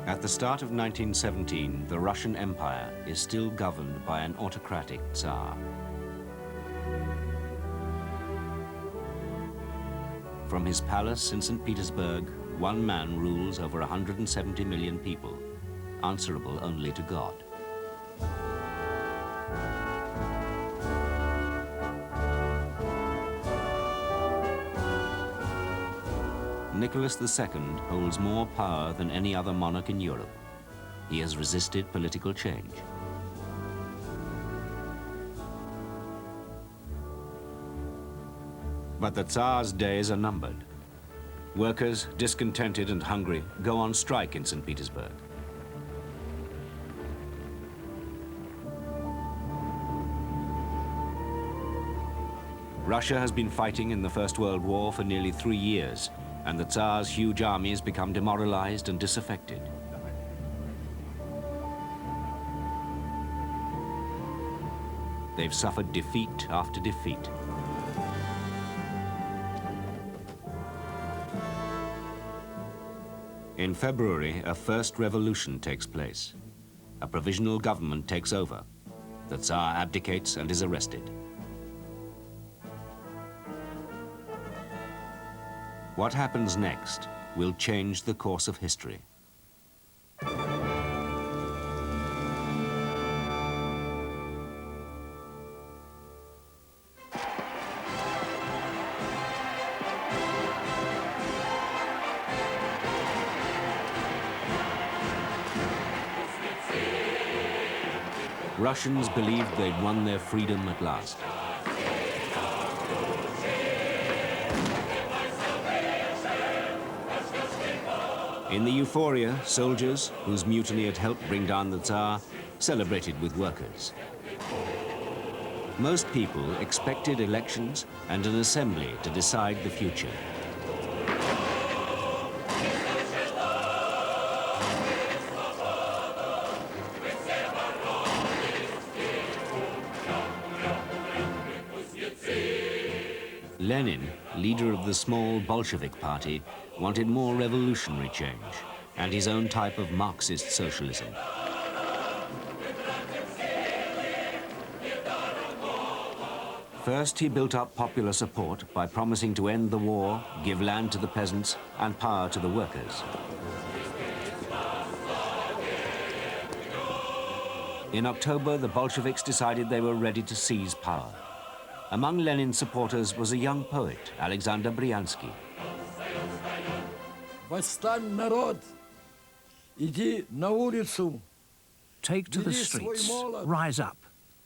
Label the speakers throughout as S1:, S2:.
S1: At the start of 1917, the Russian Empire is still governed by an autocratic Tsar. From his palace in St. Petersburg, one man rules over 170 million people, answerable only to God. Nicholas II holds more power than any other monarch in Europe. He has resisted political change. But the Tsar's days are numbered. Workers, discontented and hungry, go on strike in St. Petersburg. Russia has been fighting in the First World War for nearly 3 years, and the Tsar's huge armies become demoralized and disaffected. They've suffered defeat after defeat. In February, a first revolution takes place. A provisional government takes over. The Tsar abdicates and is arrested. What happens next will change the course of history. Russians believed they'd won their freedom at last. In the euphoria, soldiers, whose mutiny had helped bring down the Tsar, celebrated with workers. Most people expected elections and an assembly to decide the future. Lenin, leader of the small Bolshevik party, wanted more revolutionary change and his own type of Marxist socialism. First, he built up popular support by promising to end the war, give land to the peasants, and power to the workers. In October, the Bolsheviks decided they were ready to seize power. Among Lenin's supporters was a young poet, Alexander Bryansky.
S2: Take to the streets, rise up,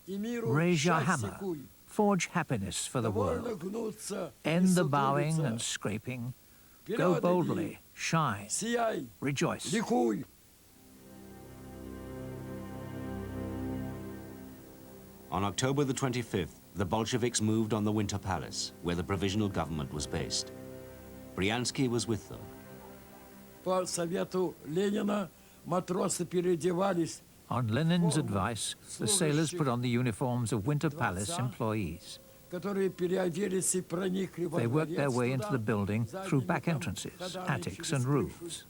S2: raise your hammer, forge happiness for the world. End the bowing and scraping, go boldly, shine, rejoice.
S1: On October the 25th, the Bolsheviks moved on the Winter Palace, where the provisional government was based. Bryansky was with them.
S2: On Lenin's advice, the sailors put on the uniforms of Winter Palace employees. They worked their way into the building through back entrances, attics and roofs.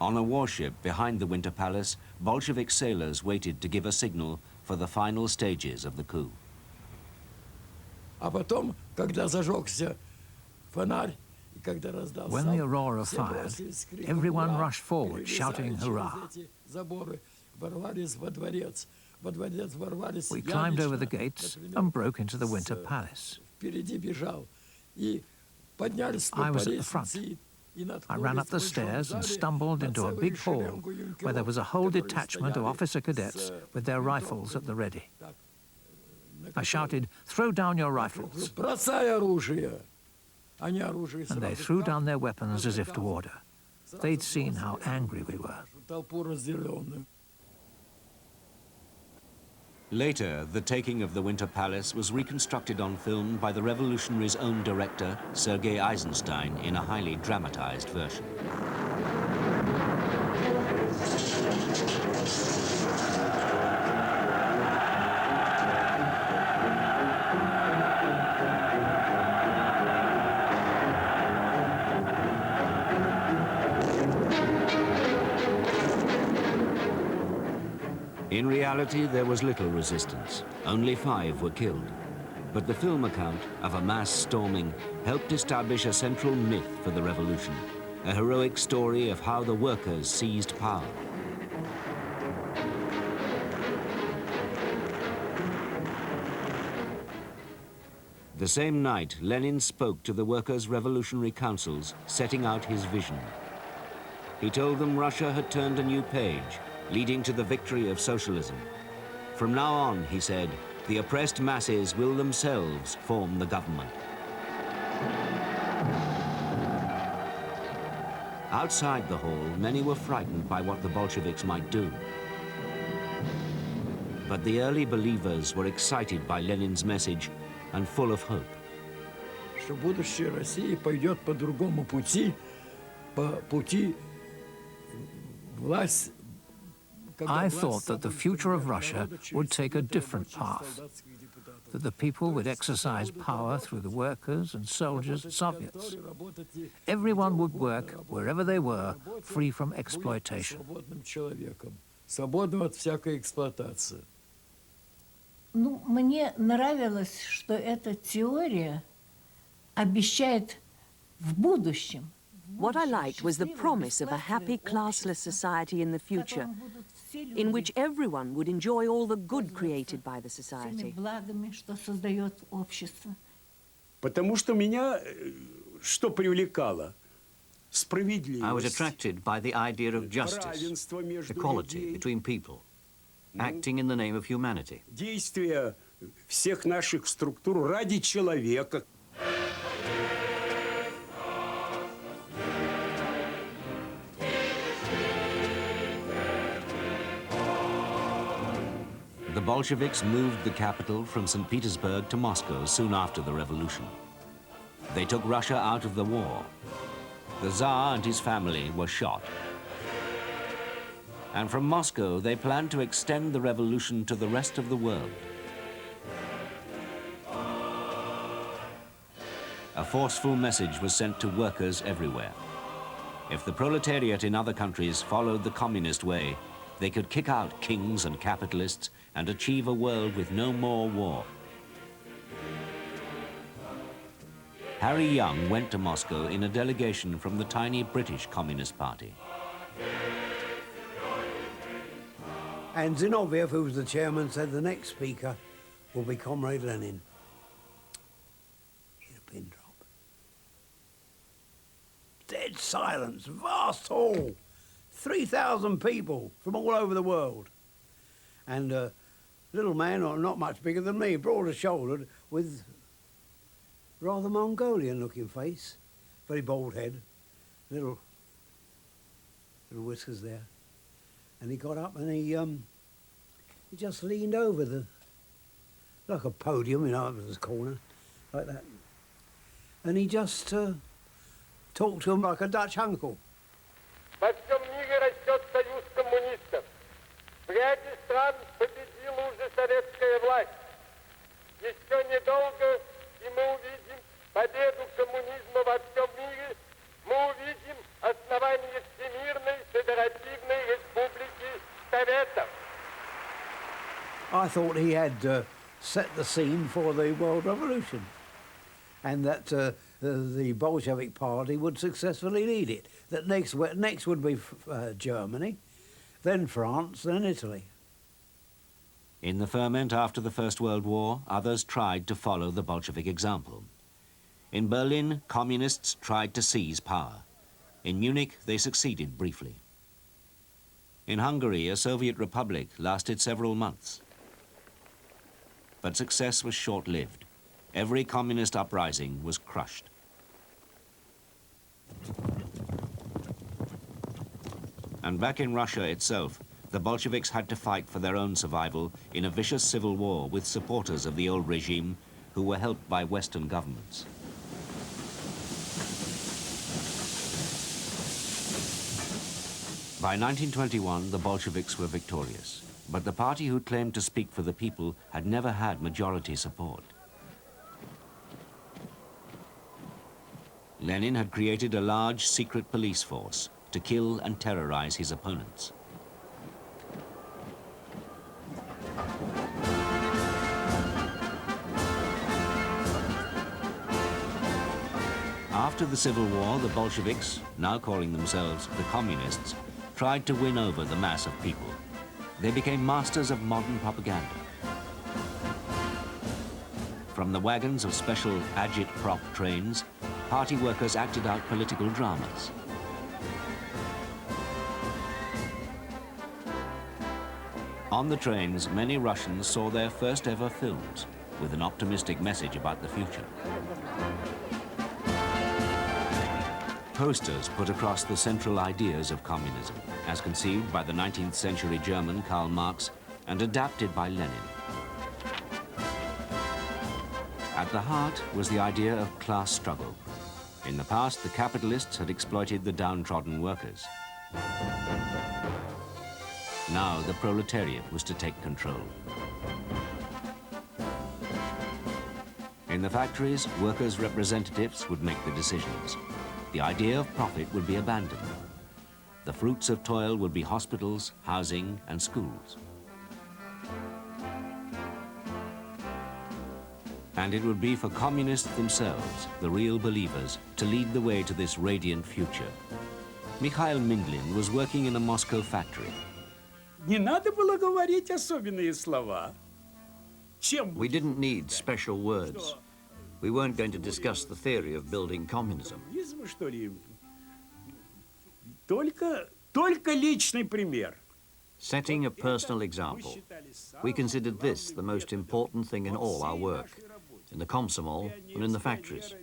S1: On a warship behind the Winter Palace, Bolshevik sailors waited to give a signal for the final stages of the coup.
S2: When the aurora fired, everyone rushed forward, shouting hurrah. We climbed over the gates and broke into the Winter Palace. I was at the front. I ran up the stairs and stumbled into a big hall where there was a whole detachment of officer cadets with their rifles at the ready. I shouted, "Throw down your rifles." And they threw down their weapons as if to order. They'd seen how angry we were.
S1: Later, the taking of the Winter Palace was reconstructed on film by the revolutionary's own director, Sergei Eisenstein, in a highly dramatized version. In reality, there was little resistance. Only 5 were killed. But the film account of a mass storming helped establish a central myth for the revolution, a heroic story of how the workers seized power. The same night, Lenin spoke to the workers' revolutionary councils, setting out his vision. He told them Russia had turned a new page, leading to the victory of socialism. From now on, he said, the oppressed masses will themselves form the government. Outside the hall, many were frightened by what the Bolsheviks might do. But the early believers were excited by Lenin's message and full of hope.
S3: Что будущее России пойдет по другому пути, по пути власть.
S2: I thought that the future of Russia would take a different path, that the people would exercise power through the workers and soldiers and Soviets. Everyone would work wherever they were, free from exploitation.
S3: Свободным от всякой эксплуатации.
S4: Ну, мне нравилось, что эта теория обещает в будущем.
S5: What I liked was the promise of a happy, classless society in the future, in which everyone would enjoy all the good created by the society.
S4: Благами, что создает общество.
S6: Потому что меня что привлекало?
S7: I was attracted by the idea of justice, equality between people, acting in the name of humanity.
S6: Действия всех наших структур ради человека.
S1: The Bolsheviks moved the capital from St. Petersburg to Moscow soon after the revolution. They took Russia out of the war. The Tsar and his family were shot. And from Moscow, they planned to extend the revolution to the rest of the world. A forceful message was sent to workers everywhere. If the proletariat in other countries followed the communist way, they could kick out kings and capitalists and achieve a world with no more war. Harry Young went to Moscow in a delegation from the tiny British Communist Party.
S8: And Zinoviev, who was the chairman, said the next speaker will be Comrade Lenin. Hit a pin drop. Dead silence, vast hall, 3,000 people from all over the world. And a little man, or not much bigger than me, broader-shouldered, with rather Mongolian-looking face, very bald head, little whiskers there. And he got up and he just leaned over like a podium, you know, it was his corner, like that. And he just talked to him like a Dutch uncle.
S9: Во всем мире растет союз коммунистов. В ряде стран победила уже советская власть. Еще недолго, и мы увидим победу коммунизма во всем мире. Мы увидим основание Всемирной Федеративной Республики Советов.
S8: I thought he had set the scene for the World Revolution, and that the Bolshevik Party would successfully lead it. That next would be Germany, then France, then Italy.
S1: In the ferment after the First World War, others tried to follow the Bolshevik example. In Berlin, communists tried to seize power. In Munich, they succeeded briefly. In Hungary, a Soviet republic lasted several months. But success was short-lived. Every communist uprising was crushed. And back in Russia itself, the Bolsheviks had to fight for their own survival in a vicious civil war with supporters of the old regime who were helped by Western governments. By 1921, the Bolsheviks were victorious, but the party who claimed to speak for the people had never had majority support. Lenin had created a large secret police force to kill and terrorize his opponents. After the Civil War, the Bolsheviks, now calling themselves the Communists, tried to win over the mass of people. They became masters of modern propaganda. From the wagons of special agit-prop trains, party workers acted out political dramas. On the trains, many Russians saw their first ever films with an optimistic message about the future. Posters put across the central ideas of communism, as conceived by the 19th century German Karl Marx and adapted by Lenin. At the heart was the idea of class struggle. In the past, the capitalists had exploited the downtrodden workers. Now the proletariat was to take control. In the factories, workers' representatives would make the decisions. The idea of profit would be abandoned. The fruits of toil would be hospitals, housing, and schools. And it would be for communists themselves, the real believers, to lead the way to this radiant future. Mikhail Mindlin was working in a Moscow factory.
S6: Не надо было говорить особенные слова.
S7: We didn't need special words. We weren't going to discuss the theory of building communism.
S6: Только личный пример.
S7: Setting a personal example. We considered this the most important thing in all our work, in the Komsomol and in the factories.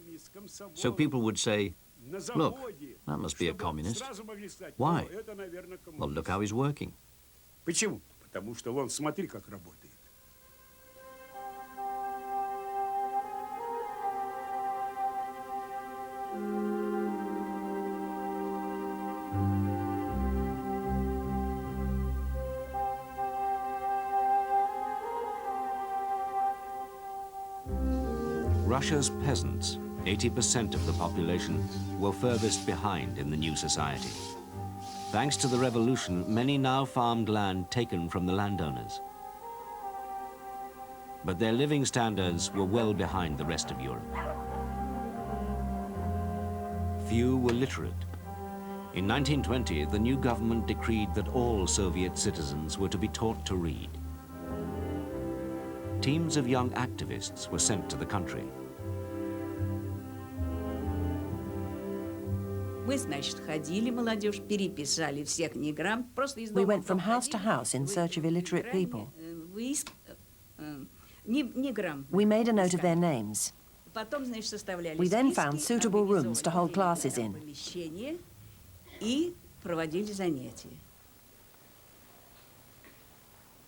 S7: So people would say, look, that must be a communist. Why? Well, look how he's working.
S6: Почему? Потому что вон, смотри, как работает.
S1: Russia's peasants, 80% of the population, were furthest behind in the new society. Thanks to the revolution, many now farmed land taken from the landowners. But their living standards were well behind the rest of Europe. Few were literate. In 1920, the new government decreed that all Soviet citizens were to be taught to read. Teams of young activists were sent to the country.
S10: We went from house to house in search of illiterate people. We made a note of their names. We then found suitable rooms to hold classes in.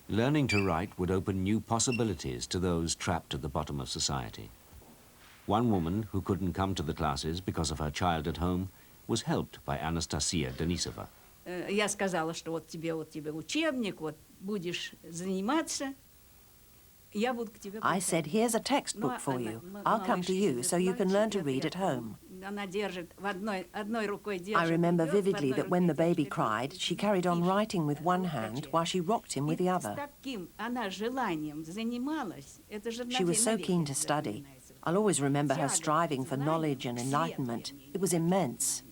S1: Learning to write would open new possibilities to those trapped at the bottom of society. One woman who couldn't come to the classes because of her child at home was helped by Anastasia Denisova.
S10: Я сказала, что вот тебе учебник, вот будешь заниматься.
S5: I said, here's a textbook for you. I'll come to you so you can learn to read at home. I remember vividly that when the baby cried, she carried on writing with one hand while she rocked him with the other. She was so keen to study. I'll always remember her striving for knowledge and enlightenment. It was immense.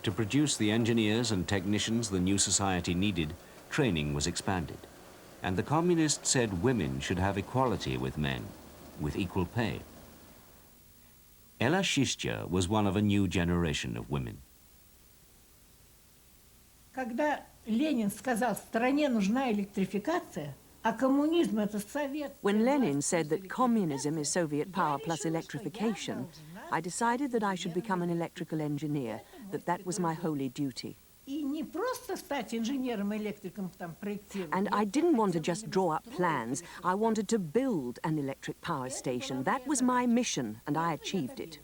S1: To produce the engineers and technicians the new society needed, training was expanded. And the communists said women should have equality with men, with equal pay. Ella Shistya was one of a new generation of women.
S4: Когда Ленин сказал, стране нужна электрификация, а коммунизм это совет.
S5: When Lenin said that communism is Soviet power plus electrification, I decided that I should become an electrical engineer, that was my holy duty.
S4: And
S5: I didn't want to just draw up plans. I wanted to build an electric power station. That was my mission, and I achieved it.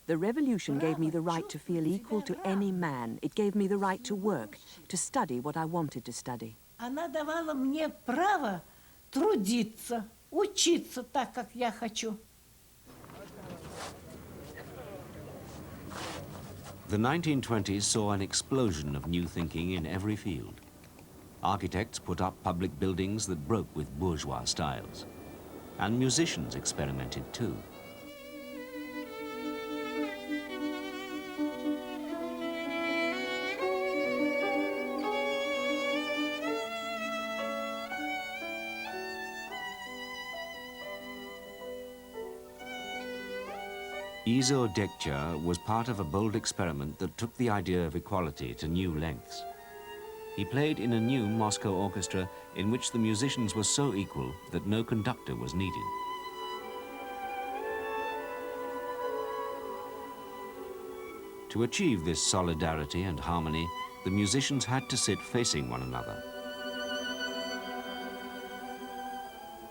S5: The revolution gave me the right to feel equal to any man. It gave me the right to work, to study what I wanted to study.
S4: Она давала мне право трудиться, учиться так, как я хочу.
S1: The 1920s saw an explosion of new thinking in every field. Architects put up public buildings that broke with bourgeois styles. And musicians experimented too. Izo Dekcha was part of a bold experiment that took the idea of equality to new lengths. He played in a new Moscow orchestra in which the musicians were so equal that no conductor was needed. To achieve this solidarity and harmony, the musicians had to sit facing one another.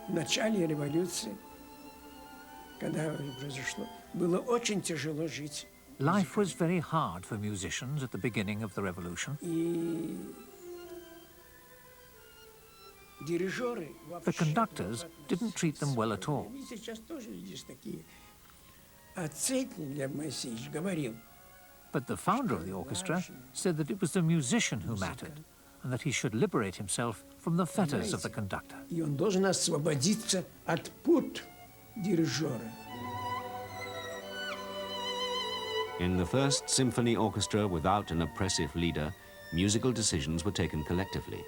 S3: В начале революции, когда произошло, было очень тяжело жить.
S2: Life was very hard for musicians at the beginning of the revolution. The conductors didn't treat them well at all. But the founder of the orchestra said that it was the musician who mattered and that he should liberate himself from the fetters of the conductor.
S1: In the first symphony orchestra without an oppressive leader, musical decisions were taken collectively.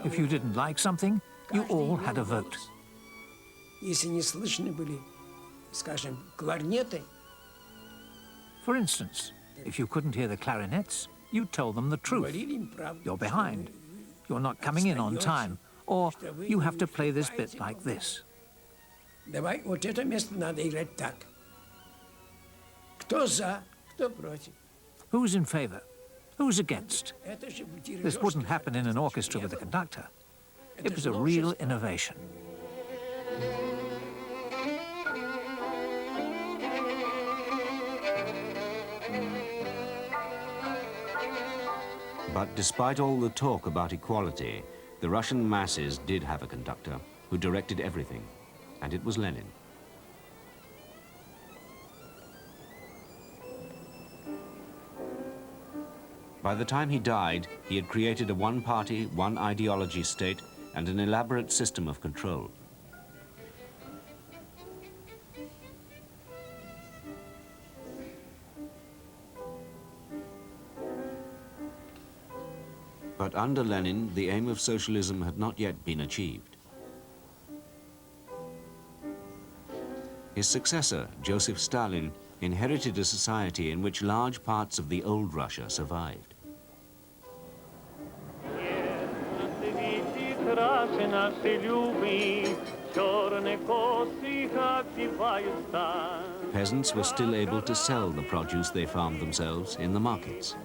S2: If you didn't like something, you all had a vote. For instance, if you couldn't hear the clarinets, you told them the truth. You're behind. You're not coming in on time. Or you have to play this bit like this.
S3: Давай, вот это место надо играть так. Кто за, кто против?
S2: Who's in favor? Who's against? This wouldn't happen in an orchestra with a conductor. It was a real innovation.
S1: But despite all the talk about equality, the Russian masses did have a conductor who directed everything, and it was Lenin. By the time he died, he had created a one-party, one-ideology state and an elaborate system of control. But under Lenin, the aim of socialism had not yet been achieved. His successor, Joseph Stalin, inherited a society in which large parts of the old Russia survived. Peasants were still able to sell the produce they farmed themselves in the markets.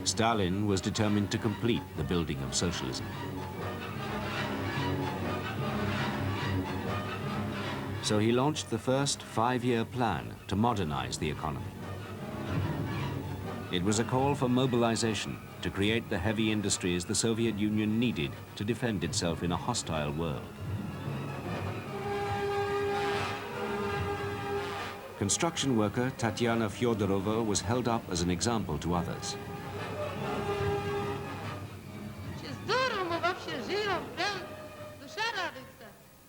S1: Stalin was determined to complete the building of socialism. So he launched the first 5-year plan to modernize the economy. It was a call for mobilization to create the heavy industries the Soviet Union needed to defend itself in a hostile world. Construction worker Tatyana Fyodorova was held up as an example to others.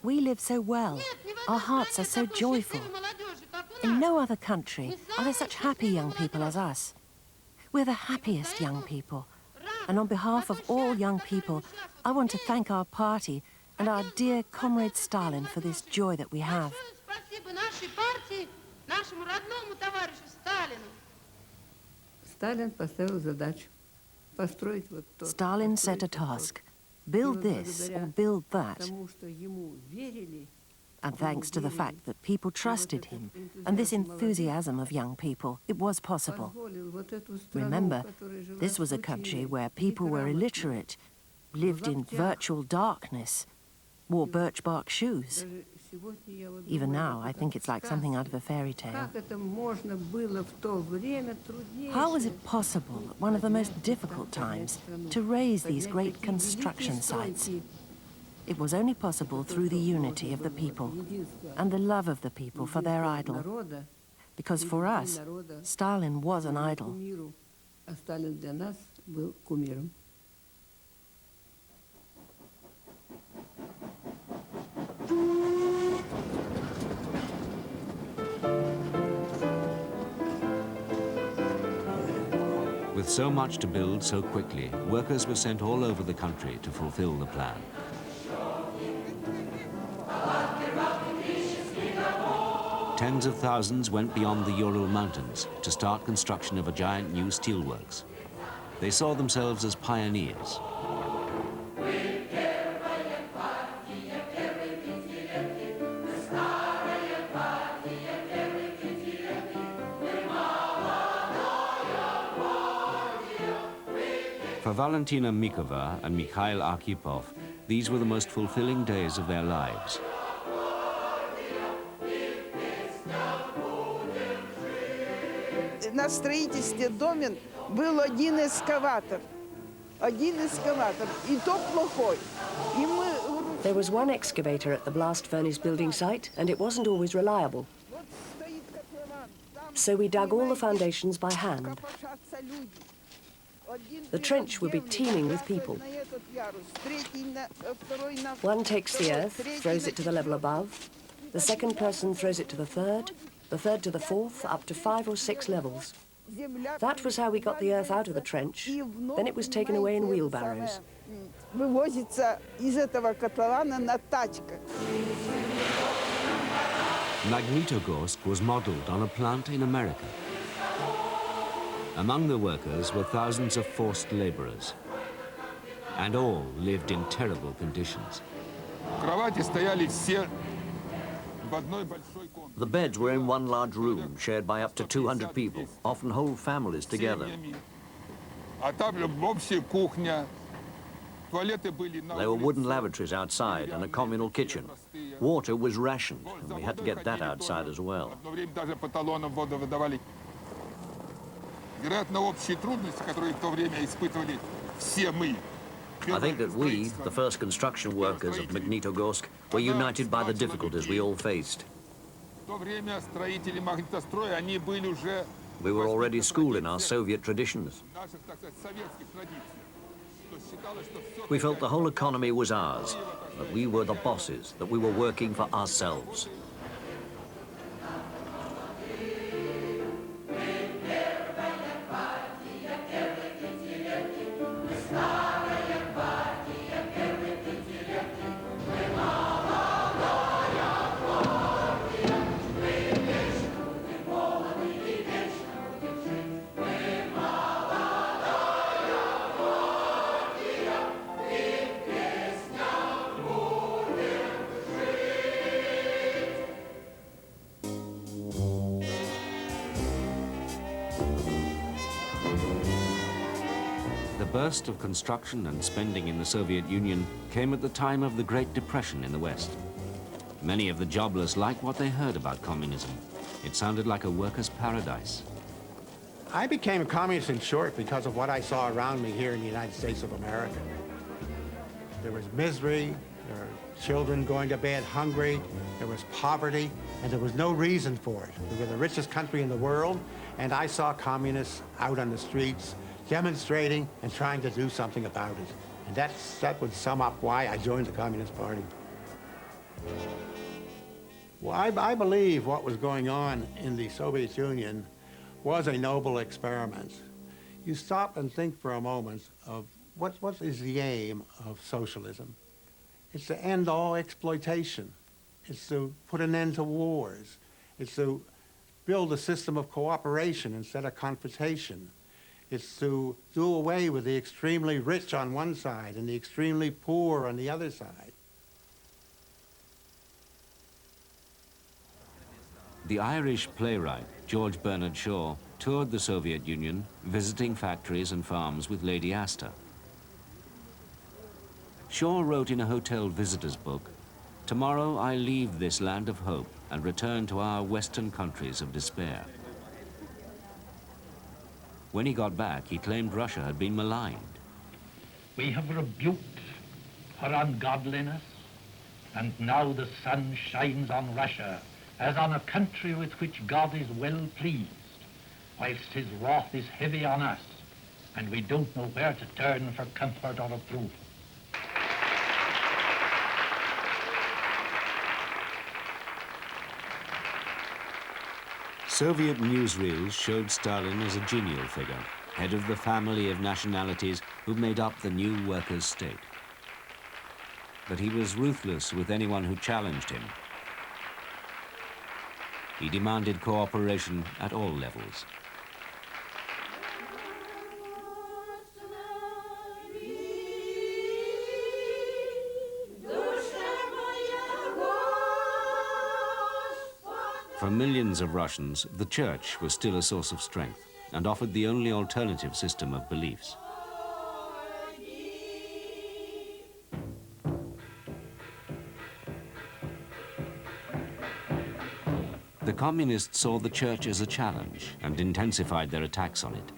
S10: We live so well. Our hearts are so joyful. In no other country are there such happy young people as us. We're the happiest young people. And on behalf of all young people, I want to thank our party and our dear comrade Stalin for this joy that we have. Stalin set a task. Build this or build that. And thanks to the fact that people trusted him and this enthusiasm of young people, it was possible. Remember, this was a country where people were illiterate, lived in virtual darkness, wore birch bark shoes. Even now, I think it's like something out of a fairy tale. How was it possible at one of the most difficult times to raise these great construction sites? It was only possible through the unity of the people and the love of the people for their idol. Because for us, Stalin was an idol.
S1: With so much to build so quickly, workers were sent all over the country to fulfill the plan. Tens of thousands went beyond the Ural Mountains to start construction of a giant new steelworks. They saw themselves as pioneers. For Valentina Mikova and Mikhail Arkhipov, these were the most fulfilling days of their lives.
S11: На строительстве домен был один эскаватор, и то плохой.
S12: There was one excavator at the blast furnace building site, and it wasn't always reliable. So we dug all the foundations by hand. The trench would be teeming with people. One takes the earth, throws it to the level above. The second person throws it to the third to the fourth, up to 5 or 6 levels. That was how we got the earth out of the trench. Then it was taken away in wheelbarrows.
S1: Magnitogorsk was modeled on a plant in America. Among the workers were thousands of forced laborers, and all lived in terrible conditions.
S7: The beds were in one large room, shared by up to 200 people, often whole families together. There were wooden lavatories outside and a communal kitchen. Water was rationed, and we had to get that outside as well. I think that we, the first construction workers of Magnitogorsk, were united by the difficulties we all faced. We were already schooled in our Soviet traditions. We felt the whole economy was ours, that we were the bosses, that we were working for ourselves.
S1: The burst of construction and spending in the Soviet Union came at the time of the Great Depression in the West. Many of the jobless liked what they heard about communism. It sounded like a worker's paradise.
S13: I became a communist in short because of what I saw around me here in the United States of America. There was misery, there were children going to bed hungry, there was poverty, and there was no reason for it. We were the richest country in the world, and I saw communists out on the streets demonstrating and trying to do something about it. And that would sum up why I joined the Communist Party. Well, I believe what was going on in the Soviet Union was a noble experiment. You stop and think for a moment of what is the aim of socialism? It's to end all exploitation. It's to put an end to wars. It's to build a system of cooperation instead of confrontation. It's to do away with the extremely rich on one side and the extremely poor on the other side.
S1: The Irish playwright George Bernard Shaw toured the Soviet Union, visiting factories and farms with Lady Astor. Shaw wrote in a hotel visitor's book, Tomorrow I leave this land of hope and return to our Western countries of despair. When he got back, he claimed Russia had been maligned.
S14: We have rebuked her ungodliness, and now the sun shines on Russia as on a country with which God is well pleased, whilst his wrath is heavy on us, and we don't know where to turn for comfort or approval.
S1: Soviet newsreels showed Stalin as a genial figure, head of the family of nationalities who made up the new workers' state. But he was ruthless with anyone who challenged him. He demanded cooperation at all levels. For millions of Russians, the church was still a source of strength and offered the only alternative system of beliefs. The communists saw the church as a challenge and intensified their attacks on it.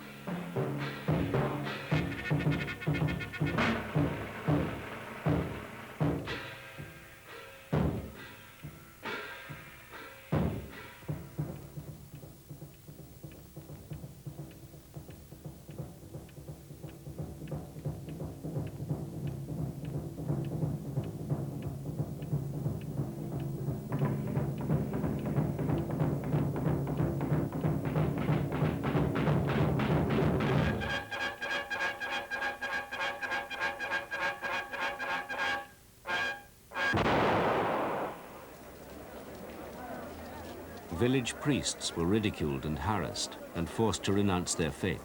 S1: Village priests were ridiculed and harassed and forced to renounce their faith.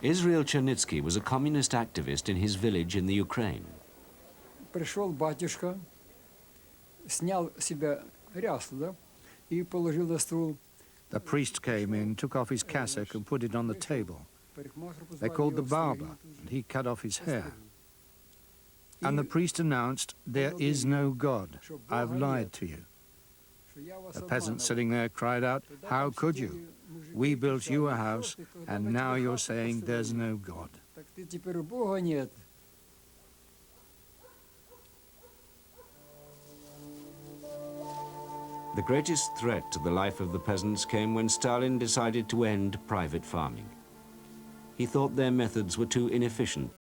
S1: Israel Chernitsky was a communist activist in his village in the Ukraine.
S3: Пришел батюшка, снял себя рясу, да, и положил на стул.
S2: The priest came in, took off his cassock and put it on the table. They called the barber, and he cut off his hair. And the priest announced, "There is no God. I've lied to you." The peasant sitting there cried out, "How could you? We built you a house, and now you're saying there's no God."
S1: The greatest threat to the life of the peasants came when Stalin decided to end private farming. He thought their methods were too inefficient